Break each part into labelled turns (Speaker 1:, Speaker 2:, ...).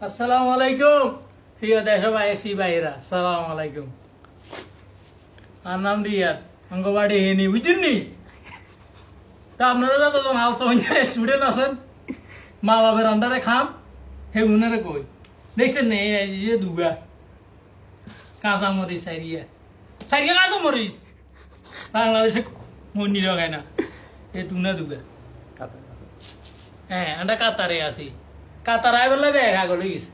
Speaker 1: আসসালামু আলাইকুম প্রিয় দেশবাসী ভাইরা, আসসালামু আলাইকুম। আর নাম রিয়াদ, অঙ্গবাড়ি হেনি, বুঝছেন নি? তা আপনারা যতজন স্টুডেন্ট আছেন, মা বাবার আন্ডারে খাম, হে উনারে কই দেখছেন নি? এই যে দুগা কাঁচা মরিচ সাইরিয়া সাইরিয়া কাঁচা মরিচ বাংলাদেশে মন্ডি লাগায় না, এ তুনা দুগা। হ্যাঁ, আমরা কাতারে আছি। কাতার আইবার লাগে আগলে গেছে।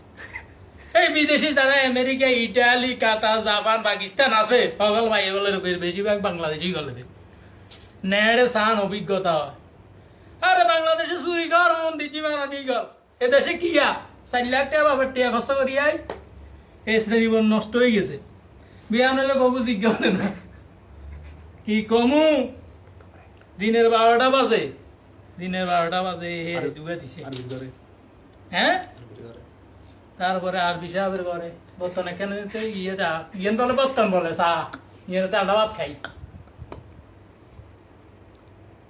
Speaker 1: এই বিদেশি যারা আমেরিকা, ইটালি, কাতার, জাপান, পাকিস্তান আছে, সকল ভাই বলে বেশিরভাগ বাংলাদেশি গলে নেড়ে সান অভিজ্ঞতা হয়। আরে বাংলাদেশে চুরি কর, মন্দির জীবন কর, এ দেশে কিয়া 4 লাখ টাকা বাবার টিয়া খরচ করি আই, এই জীবন নষ্ট হয়ে গেছে। বিয়া নইলে কবু জিজ্ঞাসা না কি কমু। দিনের 12টা বাজে, দুগা দিছে। হ্যাঁ, তারপরে আরবি সাহেবের ঘরে বর্তন এখানে ইয়ে চা ইয়েন বলে বর্তন বলে চা ইয়ে আন্ডা ভাত খাই।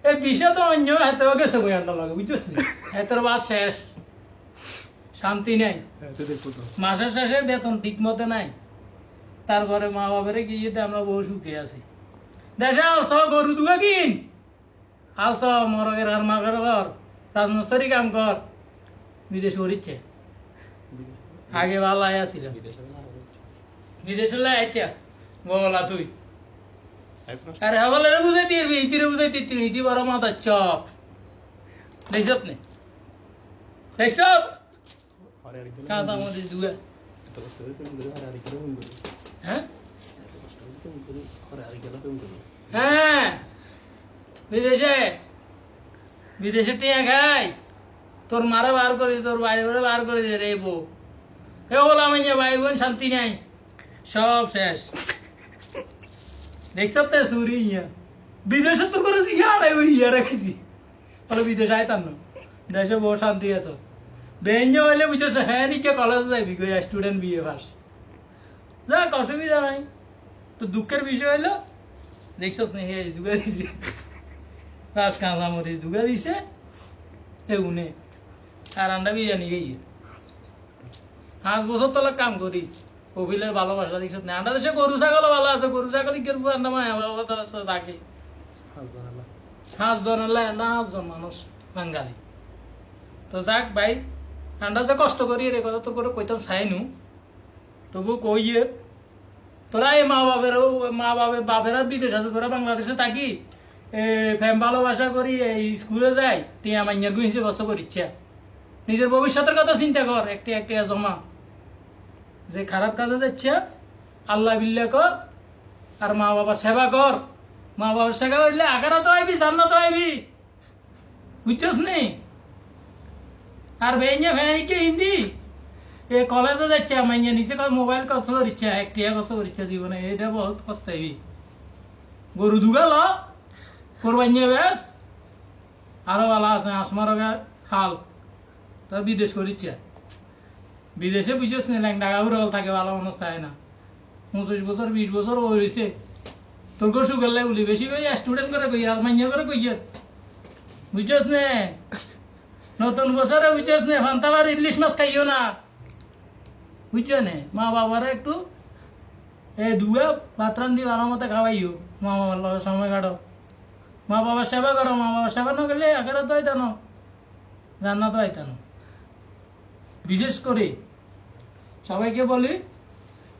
Speaker 1: এই বিষয় তো অন্য হাতে গেছে বই আন্ডা লাগে, বুঝছিস না? হাতের ভাত শেষ, শান্তি নাই, মাসের শেষে বেতন ঠিক মতো নাই। তারপরে মা বাবারে গিয়ে আমরা বহু সুখে আছি। দেশে আলছ গরু দুগা কিন, আলছ মরগের আর মাগের ঘর রাজমস্তরি কাম কর, বিদেশ করিচ্ছে। আগে ভালো আয়াছিল, বিদেশে আচ্ছা বলা তুই। আরে হগলে বুঝাই দিবি, ইতিরে বুঝাই দিতি, ইতি বড় মাথা চপ দেখছত নে, দেখছত কাঁচা মরিচ দুগা। হ্যাঁ হ্যাঁ, বিদেশে টিয়া খাই, তোর মারা বার করে, তোর বাইরে বার করে দে রে বউ। এ বললাম ভাই বোন শান্তি নাই, সব শেষ। দেখছ তো সুরি ইয়া বিদেশে তো করেছি, ইয়া রেখেছি বলে বিদেশ আইতাম না, দেশে বহু শান্তি আছো। বেঞ্জ হইলে বুঝেছো, হ্যাঁ নিকে কলেজে যাইবি, স্টুডেন্ট বিএ পাস, যাক অসুবিধা নাই। তো দুঃখের বিষয় হইলো দেখছস না, হে দুগা দিছে, রাজ কাঁচা মরিচ দুগা দিছে এ উনে। আর আন্ডা বিরিয়ানি গিয়ে 5 বছর তলা কাম করি, কপিলের ভালোবাসা দেখছ না। আন্ডা দেশে গরু ছাগল ভালো আছে, গরু ছাগল থাকে 5 জন মানুষ বাঙালি। তো যাক ভাই, আন্ডা যে কষ্ট করি রে কথা তো করে কইতাম চাইনু, তবু কইয়ে তোরা এই বাপেরা বিদেশ আছে, তোরা বাংলাদেশে থাকি ফ্যাম ভালোবাসা করি, এই স্কুলে যাই, টিয়া মাইয়ার গুইছে কষ্ট করিচ্ছে। নিজের ভবিষ্যতের কথা চিন্তা কর, একটা জমা। যে খারাপ কাজে যাচ্ছে আল্লাহ বিল্লাহ কর, আর মা বাবার সেবা কর। মা বাবার সেবা করলে আগারা তো আইবি, জান্নাত তো আইবি, বুঝছস নি? আর বেইনে ফেনিকে হিন্দি এ কলেজে যাচ্ছে মাইয়া নিচে মোবাইল কষ্ট করিচ্ছে, একটিয়া কষ্ট করিচ্ছে জীবনে, এটা বহুত কষ্ট হইবি। গরু দুগা ল কোরবাইনে বেশ আরো ভালো আছে, আসমার খাল তো বিদেশ করিচ্ছে। বিদেশে বুঝছিস না, ল্যাংডা উড়াল থাকে, ভালো মানুষ থাকে না। 25 বছর 20 বছর ও রয়েছে, তোর গো সুগার বলি বেশি কই স্টুডেন্ট করে কই, আর মাইয়া করে কই, বুঝছিস না? নতুন বছরে বুঝছিস না, ফান্তাবার ইলিশ মাছ খাইও না, বুঝছো না? মা বাবারা একটু দুয়া ভাত রান্ধি ভালো মতো খাওয়াইও, মা বাবার লগে সময় কাটো, মা বাবার সেবা করো। মা বাবার সেবা না করলে আগে তো আইতানো, জান্নাত তো আইতানো। বিশেষ করে সবাইকে বলি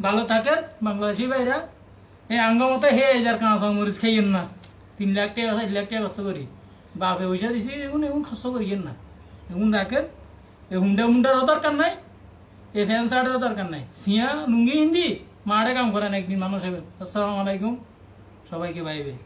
Speaker 1: ভালো থাকেন বাংলাদেশি ভাইরা, এই আঙ্গ মতো হে যার কাঁচা মরিচ খাইয়েন না। 3 লাখ টাকা 4 লাখ টাকা খরচ করি, বাপে পয়সা দিছি, এমন খরচ করিয়েন না, এমন রাখেন। এই হুন্ডারও দরকার নাই, এই ফ্যান শার্টেরও দরকার নাই, সিয়া লুঙ্গি হিন্দি মাঠে কাম করেন, একদিন মানুষ হবেন। আসসালামু আলাইকুম, সবাইকে বাই বাই।